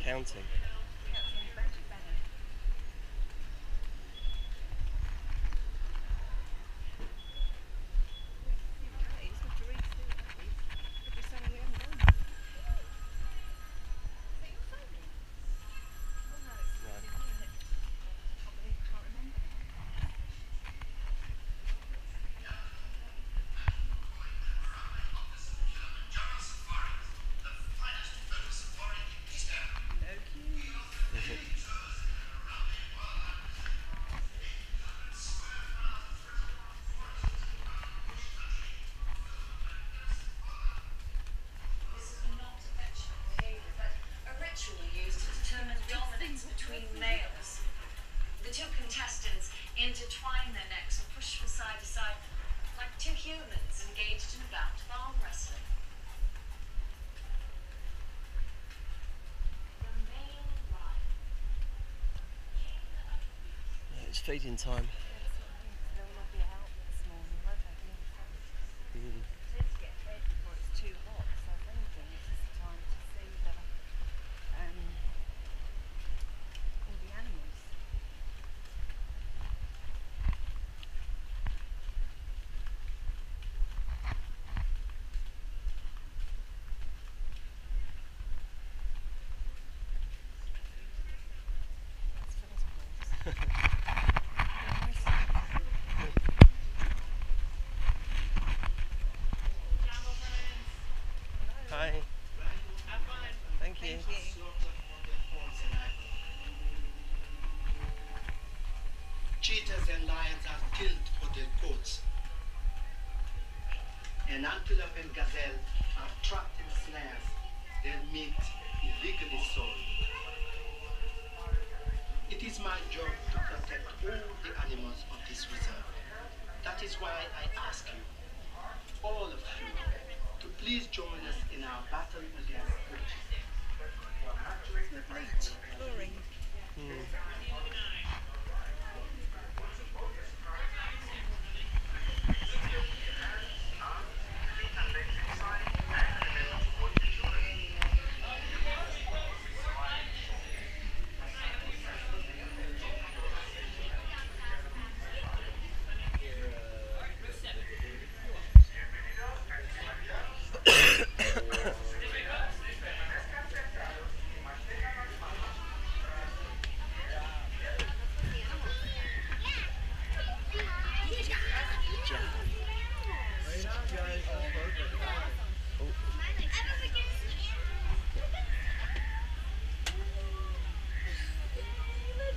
Counting. The two contestants intertwine their necks and push from side to side like two humans engaged in a bout of arm wrestling. It's feeding time. Hi. Thank you. Cheetahs and lions are killed for their coats. And antelope and gazelle are trapped in snares, their meat illegally sold. It is my job to protect all the animals of this reserve. That is why I ask you, all of you, to please join us in our battle against poaching.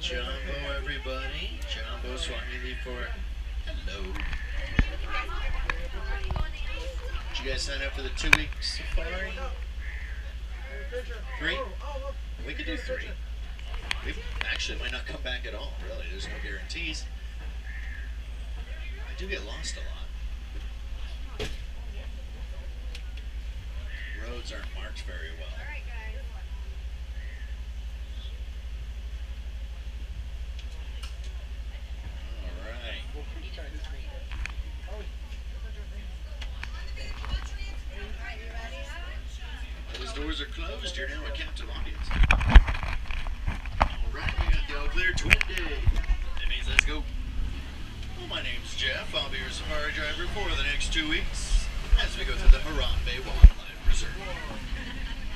Jumbo, everybody. Jumbo Swahili for hello. Did you guys sign up for the 2-week safari? 3? We could do 3. We actually might not come back at all, really. There's no guarantees. I do get lost a lot. Roads aren't marked very well. Doors are closed. You're now a captive audience. Alright, we got the all clear twin day. That means let's go. Well, my name's Jeff. I'll be your safari driver for the next 2 weeks as we go through the Harambe Wildlife Reserve.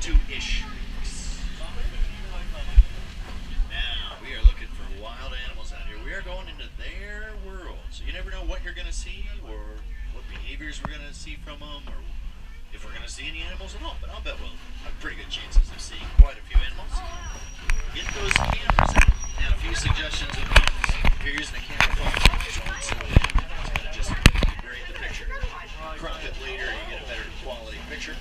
2-ish weeks. Now, we are looking for wild animals out here. We are going into their world. So you never know what you're going to see or what behaviors we're going to see from them or if we're going to see any animals at all, but I'll bet we'll have pretty good chances of seeing quite a few animals. Get those cameras out. And a few suggestions of cameras. If you're using a camera phone, it's going to just degrade the picture. Crop it later, you get a better quality picture.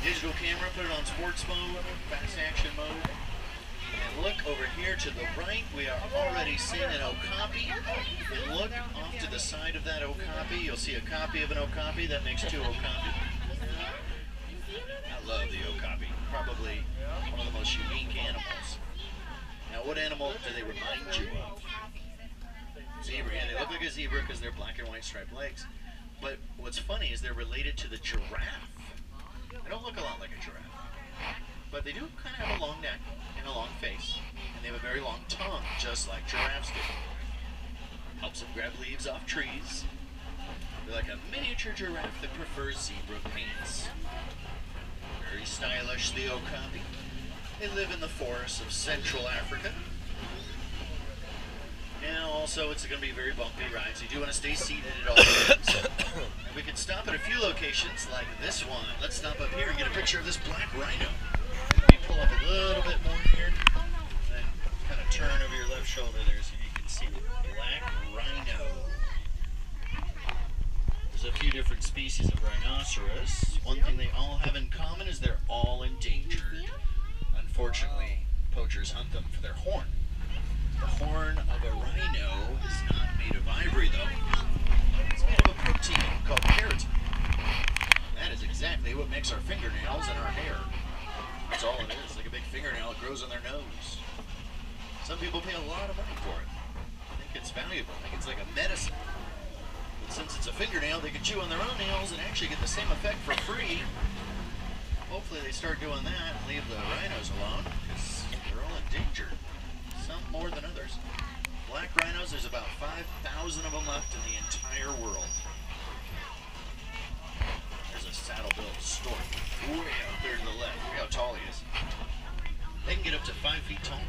Digital camera, put it on sports mode, fast action mode. And look over here to the right, we are already seeing an okapi. And look off to the side of that okapi, you'll see a copy of an okapi, that makes 2 okapi. I love the okapi. Probably one of the most unique animals. Now, what animal do they remind you of? Zebra. Yeah, they look like a zebra because they're black and white striped legs. But what's funny is they're related to the giraffe. They don't look a lot like a giraffe. But they do kind of have a long neck. very long tongue, just like giraffes do. Helps them grab leaves off trees. They're like a miniature giraffe that prefers zebra paints. Very stylish, the okapi. They live in the forests of Central Africa. Now, also, it's going to be very bumpy rides. You do want to stay seated at all times. And we can stop at a few locations, like this one. Let's stop up here and get a picture of this black rhino. Maybe pull up a little bit more here. Then kind of turn over your left shoulder there so you can see the black rhino. There's a few different species of rhinoceros. One thing they all have in common is they're all endangered. Unfortunately, poachers hunt them for their horn. The horn of a rhino is not made of ivory, though. It's made of a protein called keratin. That is exactly what makes our fingernails and our hair. That's all it is, like a big fingernail that grows on their nose. Some people pay a lot of money for it. I think it's valuable. I think it's like a medicine. But since it's a fingernail, they can chew on their own nails and actually get the same effect for free. Hopefully they start doing that and leave the rhinos alone, because they're all endangered. Some more than others. Black rhinos, there's about 5,000 of them left in the entire world. There's a saddle-billed stork way out there to the left. Look how tall he is. They can get up to 5 feet tall.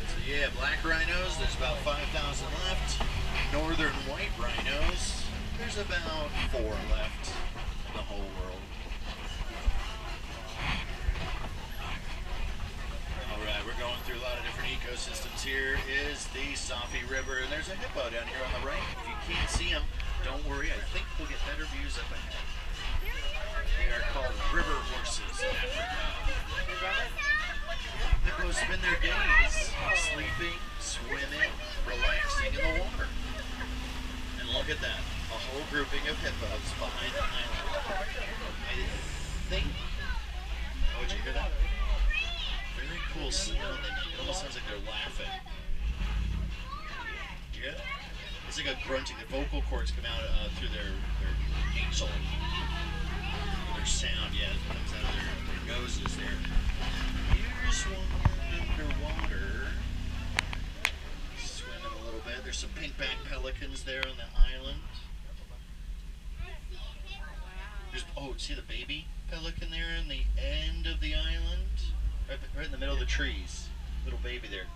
So yeah, black rhinos, there's about 5,000 left. Northern white rhinos, there's about 4 left in the whole world. Alright, we're going through a lot of different ecosystems. Here is the Safi River, and there's a hippo down here on the right. If you can't see him, don't worry, I think we'll get better views up ahead. They are called river horses in Africa. Hippos spend their days sleeping, swimming, relaxing in the water. And look at that, a whole grouping of hippos behind the island. I think, oh, did you hear that? Very cool sound they make. It almost sounds like they're laughing. Yeah? It's like a grunting. The vocal cords come out through their nasal. Their sound, yeah, it comes out of their noses there. Here's one underwater. Swimming a little bit. There's some pink-backed pelicans there on the island. There's, oh, see the baby pelican there in the end of the island? Right in the middle of the trees. Little baby there.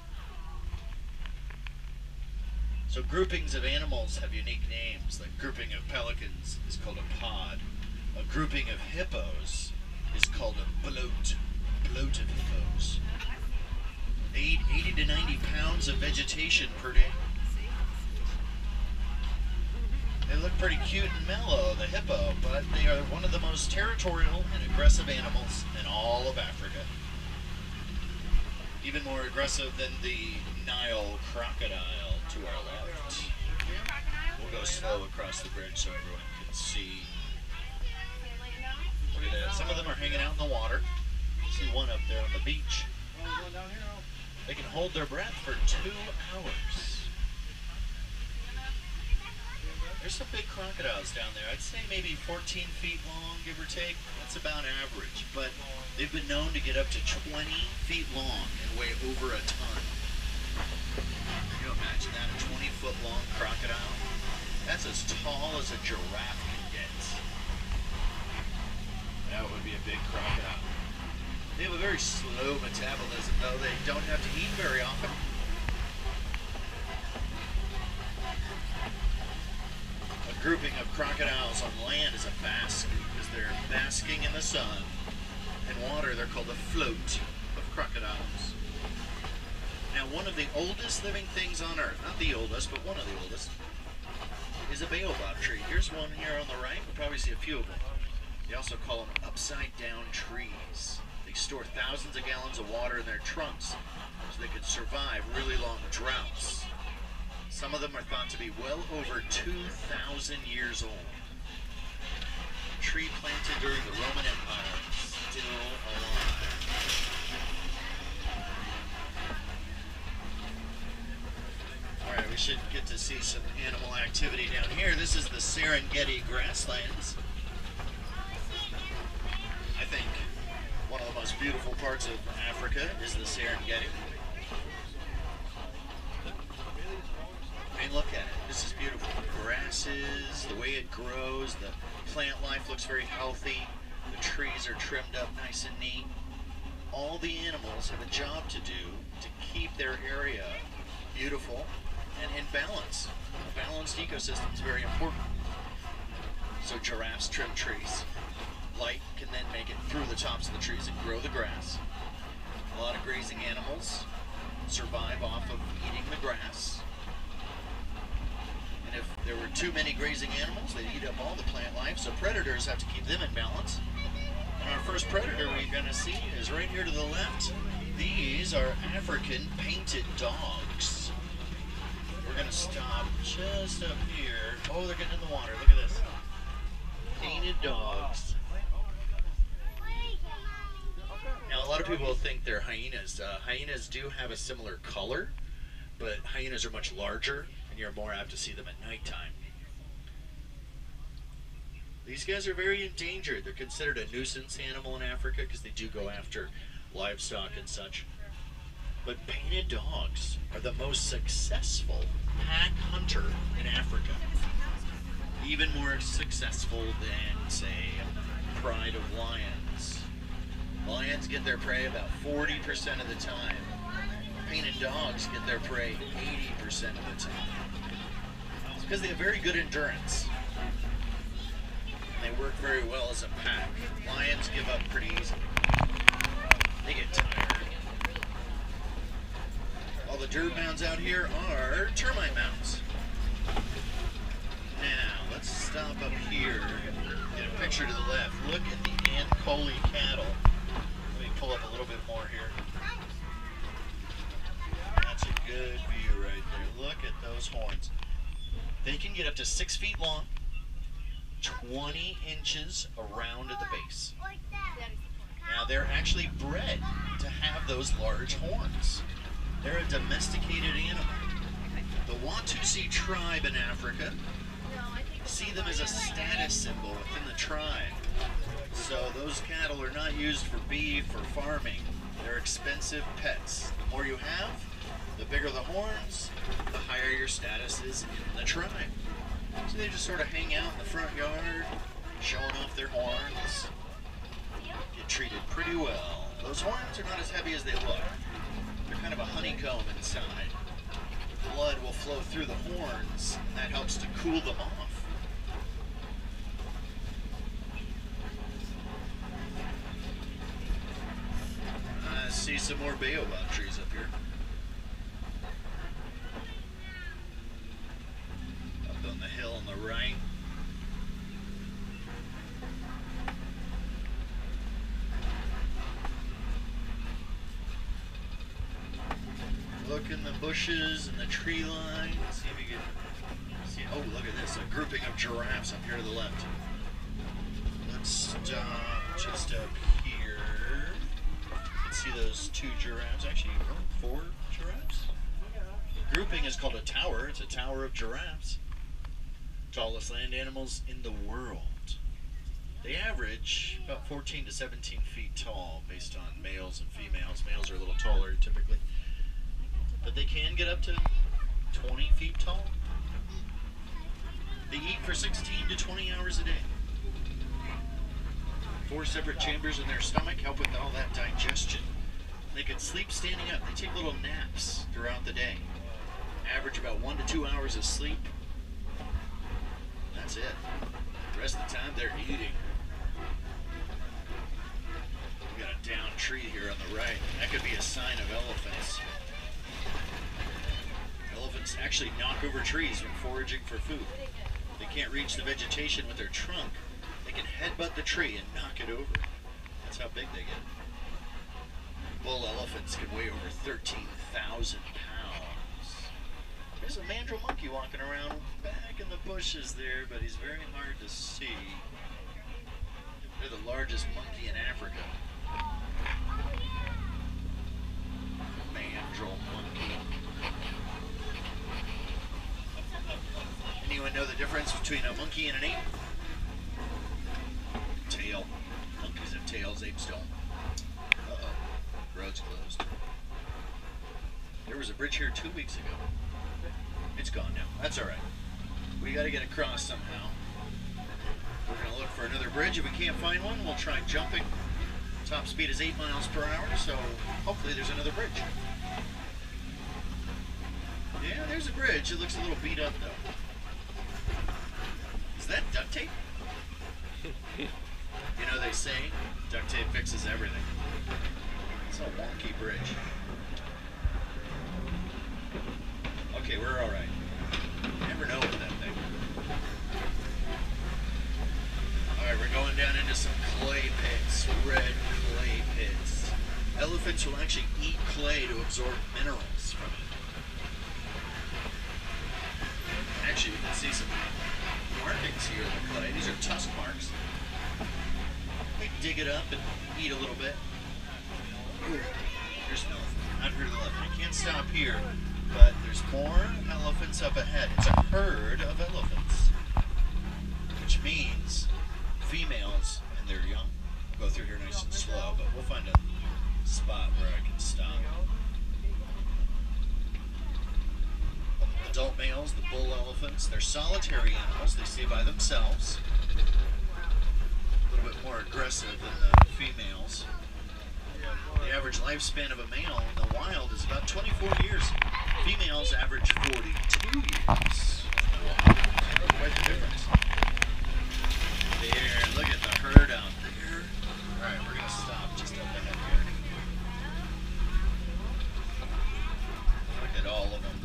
So groupings of animals have unique names. The grouping of pelicans is called a pod. A grouping of hippos is called a bloat. Bloat of hippos. They eat 80 to 90 pounds of vegetation per day. They look pretty cute and mellow, the hippo, but they are one of the most territorial and aggressive animals in all of Africa. Even more aggressive than the Nile crocodile to our left. We'll go slow across the bridge so everyone can see. Look at that. Some of them are hanging out in the water. See one up there on the beach. They can hold their breath for 2 hours. There's some big crocodiles down there. I'd say maybe 14 feet long, give or take. That's about average. But they've been known to get up to 20 feet long and weigh over a ton. Can you imagine that? A 20-foot long crocodile? That's as tall as a giraffe can get. That would be a big crocodile. They have a very slow metabolism, though. They don't have to eat very often. A grouping of crocodiles on land is a bask, because they're basking in the sun. In water, they're called a float of crocodiles. Now, one of the oldest living things on Earth, not the oldest, but one of the oldest, is a baobab tree. Here's one here on the right. You'll probably see a few of them. They also call them upside-down trees. They store thousands of gallons of water in their trunks so they can survive really long droughts. Some of them are thought to be well over 2,000 years old. A tree planted during the Roman Empire, still alive. Alright, we should get to see some animal activity down here. This is the Serengeti grasslands. I think One of the most beautiful parts of Africa is the Serengeti. I mean, look at it. This is beautiful. The grasses, the way it grows, the plant life looks very healthy. The trees are trimmed up nice and neat. All the animals have a job to do to keep their area beautiful and in balance. A balanced ecosystem is very important. So giraffes trim trees. Light can then make it through the tops of the trees and grow the grass. A lot of grazing animals survive off of eating the grass. And if there were too many grazing animals, they'd eat up all the plant life, so predators have to keep them in balance. And our first predator we're going to see is right here to the left. These are African painted dogs. We're going to stop just up here. Oh, they're getting in the water. Look at this. Painted dogs. Now, a lot of people think they're hyenas. Hyenas do have a similar color, but hyenas are much larger, and you're more apt to see them at nighttime. These guys are very endangered. They're considered a nuisance animal in Africa because they do go after livestock and such. But painted dogs are the most successful pack hunter in Africa. Even more successful than, say, pride of lions. Lions get their prey about 40% of the time. Painted dogs get their prey 80% of the time. It's because they have very good endurance. They work very well as a pack. Lions give up pretty easily. They get tired. All the dirt mounds out here are termite mounds. Now, let's stop up here. Get a picture to the left. Look at the Ankole cattle. Let me pull up a little bit more here. That's a good view right there. Look at those horns. They can get up to 6 feet long, 20 inches around at the base. Now, they're actually bred to have those large horns. They're a domesticated animal. The Watusi tribe in Africa see them as a status symbol within the tribe. So those cattle are not used for beef or farming. They're expensive pets. The more you have, the bigger the horns, the higher your status is in the tribe. So they just sort of hang out in the front yard, showing off their horns. Get treated pretty well. Those horns are not as heavy as they look. They're kind of a honeycomb inside. Blood will flow through the horns, and that helps to cool them off. I see some more baobab trees up here. Up on the hill on the right. Look in the bushes and the tree line. See if you can see. Oh, look at this. A grouping of giraffes up here to the left. Let's stop just up here. You can see those 2 giraffes. Actually, 4 giraffes. The grouping is called a tower. It's a tower of giraffes. Tallest land animals in the world. They average about 14 to 17 feet tall based on males and females. Males are a little taller typically. But they can get up to 20 feet tall. They eat for 16 to 20 hours a day. 4 separate chambers in their stomach help with all that digestion. They can sleep standing up. They take little naps throughout the day. Average about 1 to 2 hours of sleep. That's it. The rest of the time they're eating. We got a downed tree here on the right. That could be a sign of elephants. Elephants actually knock over trees when foraging for food. They can't reach the vegetation with their trunk. They can headbutt the tree and knock it over. That's how big they get. Bull elephants can weigh over 13,000 pounds. There's a mandrill monkey walking around back in the bushes there, but he's very hard to see. They're the largest monkey in Africa. Mandrill monkey. Anyone know the difference between a monkey and an ape? Tail. Monkeys have tails, apes don't. Road's closed. There was a bridge here 2 weeks ago. It's gone now. That's alright. We gotta get across somehow. We're gonna look for another bridge. If we can't find one, we'll try jumping. Top speed is 8 miles per hour, so hopefully there's another bridge. Yeah, there's a bridge. It looks a little beat up though. Is that duct tape? You know they say duct tape fixes everything. It's a wonky bridge. Okay, we're alright. You never know with that thing. Alright, we're going down into some clay pits. Red clay pits. Elephants will actually eat clay to absorb minerals from it. Actually, you can see some markings here in the clay. These are tusk marks. They dig it up and eat a little bit. Ooh, here's an elephant. Out here to the left. I can't stop here, but there's more elephants up ahead. It's a herd of elephants, which means females and their young. We'll go through here nice and slow, but we'll find a spot where I can stop. Adult males, the bull elephants, they're solitary animals. They stay by themselves. A little bit more aggressive than the females. The average lifespan of a male in the wild is about 24 years. Females average 42 years. Quite the difference. There, look at the herd out there. Alright, we're going to stop just up ahead here. Look at all of them.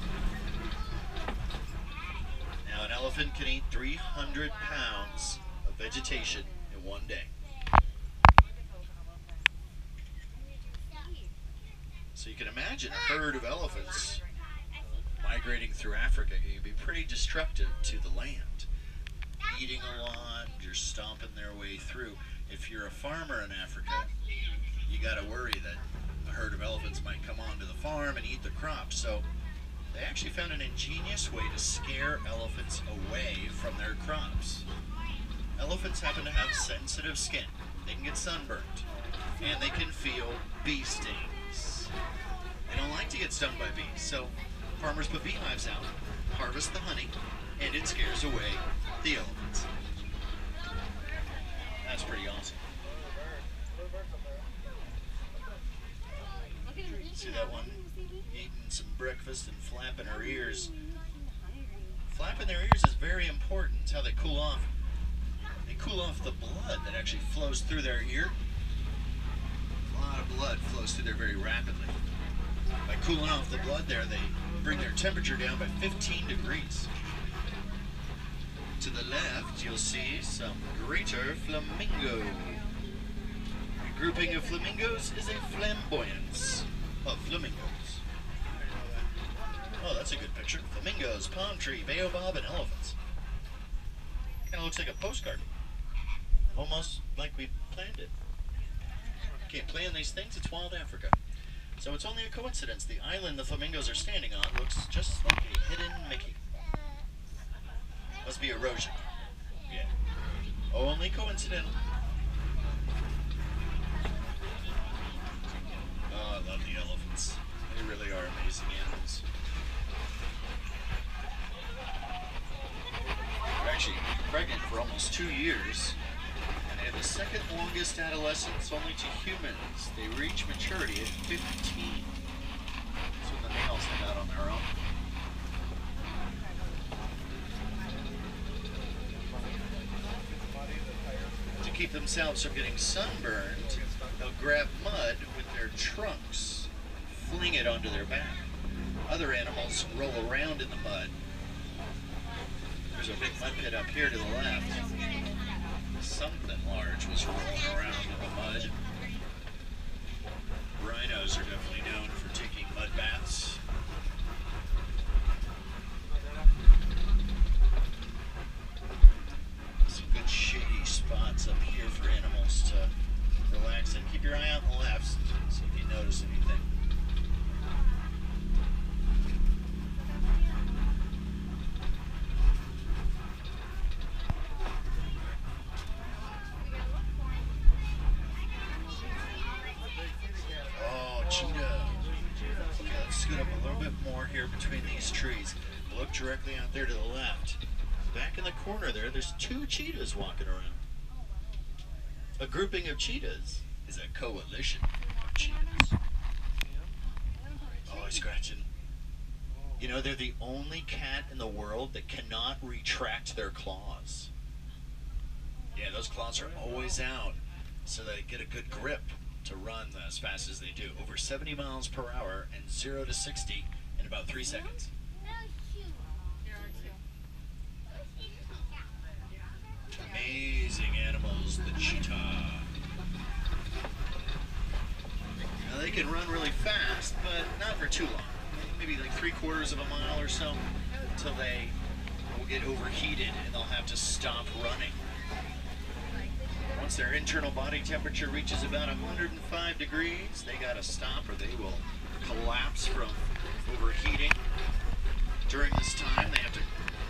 Now, an elephant can eat 300 pounds of vegetation in one day. So you can imagine a herd of elephants migrating through Africa can be pretty destructive to the land. Eating a lot, you're stomping their way through. If you're a farmer in Africa, you got to worry that a herd of elephants might come onto the farm and eat the crops. So they actually found an ingenious way to scare elephants away from their crops. Elephants happen to have sensitive skin. They can get sunburned, and they can feel bee stings. They don't like to get stung by bees, so farmers put beehives out, harvest the honey, and it scares away the elephants. That's pretty awesome. See that one eating some breakfast and flapping her ears. Flapping their ears is very important. It's how they cool off. They cool off the blood that actually flows through their ear. A lot of blood flows through there very rapidly. By cooling off the blood there, they bring their temperature down by 15 degrees. To the left, you'll see some greater flamingo. A grouping of flamingos is a flamboyance of flamingos. Oh, that's a good picture. Flamingos, palm tree, baobab, and elephants. Kind of looks like a postcard. Almost like we planned it. Can't plan these things, it's wild Africa. So it's only a coincidence the island the flamingos are standing on looks just like a hidden Mickey. Must be erosion. Yeah. Only coincidental. Oh, I love the elephants. They really are amazing animals. They're actually pregnant for almost 2 years. And they have the second longest adolescence only to humans. They reach maturity at 15. That's when the males head out on their own. To keep themselves from getting sunburned, they'll grab mud with their trunks and fling it onto their back. Other animals roll around in the mud. There's a big mud pit up here to the left. Something large was rolling around in the mud. Rhinos are definitely known for taking mud baths. Some good shady spots up here for animals to relax in. Keep your eye out on the left, see if you notice anything. Oh, directly out there to the left. Back in the corner there's two cheetahs walking around. A grouping of cheetahs is a coalition of cheetahs. Oh, he's scratching. You know, they're the only cat in the world that cannot retract their claws. Yeah, those claws are always out, so they get a good grip to run as fast as they do. Over 70 miles per hour and 0 to 60 in about 3 seconds. Amazing animals, the cheetah. Now they can run really fast, but not for too long. Maybe like 3/4 of a mile or so until they will get overheated and they'll have to stop running. Once their internal body temperature reaches about 105 degrees, they gotta stop or they will collapse from overheating. During this time, they have to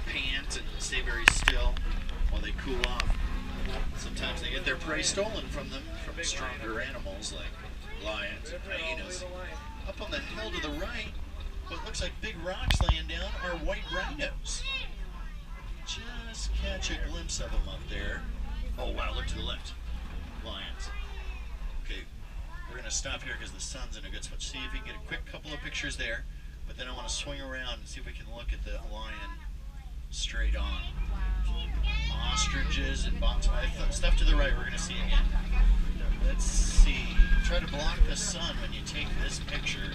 pant and stay very still while they cool off. Sometimes they get their prey stolen from them from stronger animals like lions and hyenas. Up on the hill to the right, what looks like big rocks laying down are white rhinos. Just catch a glimpse of them up there. Oh wow, look to the left. Lions. Okay, we're gonna stop here because the sun's in a good spot. See if we can get a quick couple of pictures there, but then I want to swing around and see if we can look at the lion straight on. Ostriches and stuff to the right we're gonna see again. Let's see. Try to block the sun when you take this picture,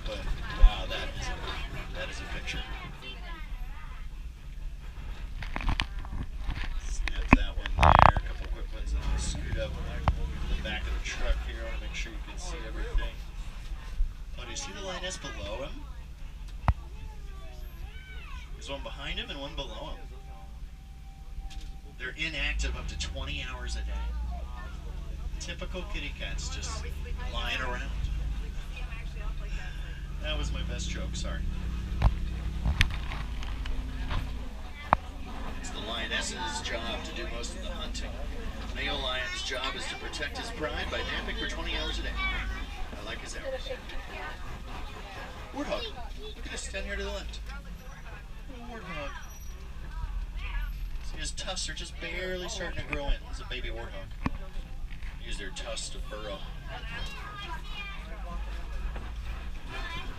but wow, that is a picture. Snap that one there. A couple quick ones. I'm gonna scoot up the back of the truck here. I want to make sure you can see everything. Oh, do you see the lioness below him? There's one behind him and one below him. They're inactive up to 20 hours a day. Typical kitty cats just lying around. That was my best joke, sorry. It's the lioness's job to do most of the hunting. The male lion's job is to protect his pride by napping for 20 hours a day. I like his hours. Warthog. Look at this down here to the left. Warthog. See, his tusks are just barely starting to grow in. This is a baby warthog. Use their tusks to burrow.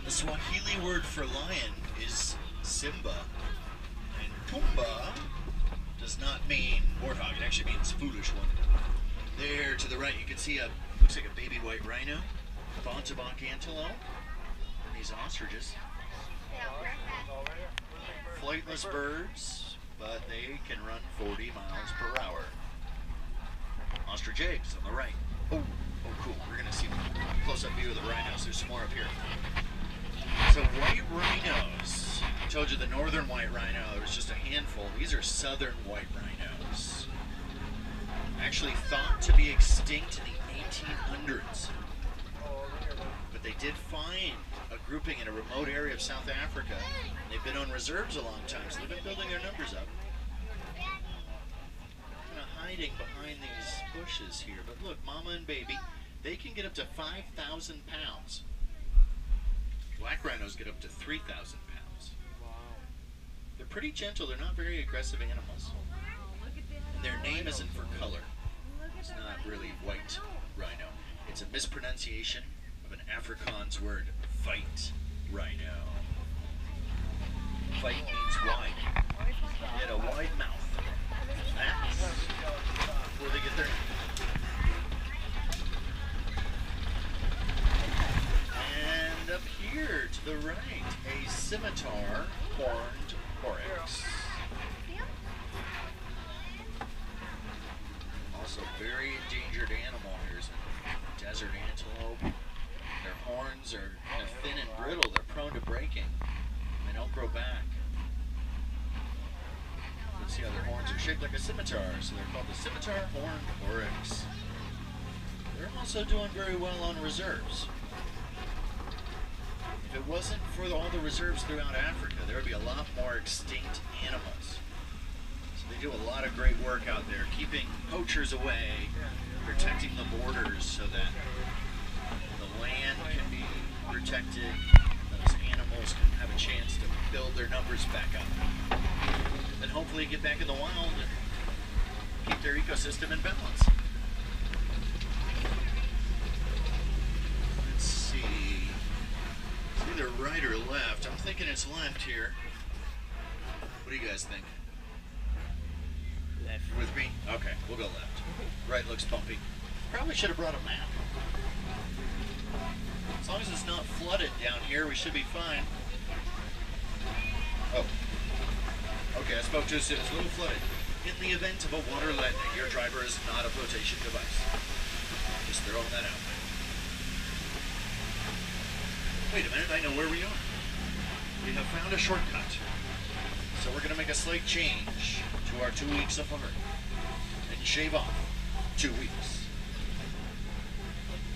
The Swahili word for lion is Simba, and Pumbaa does not mean warthog. It actually means foolish one. There to the right, you can see looks like a baby white rhino, Bontebok antelope, and these ostriches. Flightless birds, but they can run 40 miles per hour. Ostrich eggs on the right. Oh, cool. We're gonna see a close-up view of the rhinos. There's some more up here. So white rhinos. I told you the northern white rhino, there was just a handful. These are southern white rhinos. Actually thought to be extinct in the 1800s. But they did find a grouping in a remote area of South Africa. They've been on reserves a long time, so they've been building their numbers up. Kind of hiding behind these bushes here. But look, mama and baby, they can get up to 5,000 pounds. Black rhinos get up to 3,000 pounds. They're pretty gentle. They're not very aggressive animals. And their name isn't for color. It's not really white rhino. It's a mispronunciation of an Afrikaans word, fight rhino. Fight means wide. They had a wide mouth. That's where they get their name. And up here to the right, a scimitar horned oryx. Also very endangered animal. Here's a desert antelope. Their horns are kind of thin and brittle. They're prone to breaking. They don't grow back. You can see how their horns are shaped like a scimitar, so they're called the scimitar horned oryx. They're also doing very well on reserves. If it wasn't for all the reserves throughout Africa, there would be a lot more extinct animals. So they do a lot of great work out there, keeping poachers away, protecting the borders so that the land can be protected, those animals animals can have a chance to build their numbers back up. And hopefully get back in the wild and keep their ecosystem in balance. Let's see. It's either right or left. I'm thinking it's left here. What do you guys think? Left. With me? Okay, we'll go left. Right looks bumpy. Probably should have brought a map. As long as it's not flooded down here, we should be fine. Oh. Okay, I spoke too soon. It's a little flooded. In the event of a water letdown, your driver is not a flotation device. Just throwing that out there. Wait a minute, I know where we are. We have found a shortcut. So we're going to make a slight change to our 2 weeks apart and shave off 2 weeks.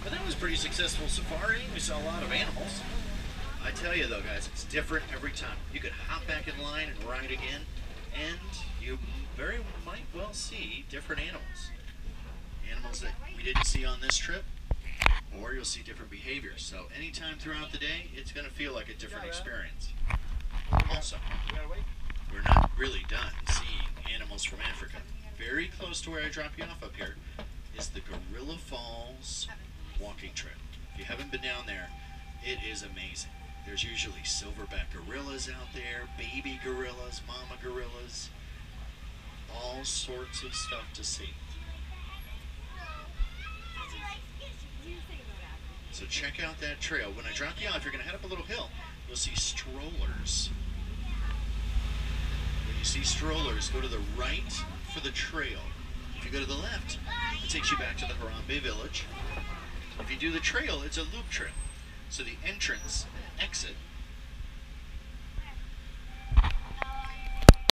But that was a pretty successful safari. We saw a lot of animals. I tell you though, guys, it's different every time. You could hop back in line and ride again, and you very might well see different animals. Animals that we didn't see on this trip, or you'll see different behaviors. So anytime throughout the day, it's going to feel like a different experience. Also, we're not really done seeing animals from Africa. Very close to where I drop you off up here is the Gorilla Falls walking trail. If you haven't been down there, it is amazing. There's usually silverback gorillas out there, baby gorillas, mama gorillas, all sorts of stuff to see. So check out that trail. When I drop you off, you're going to head up a little hill. You'll see strollers. When you see strollers, go to the right for the trail. If you go to the left, it takes you back to the Harambe village. If you do the trail, it's a loop trail. So the entrance and exit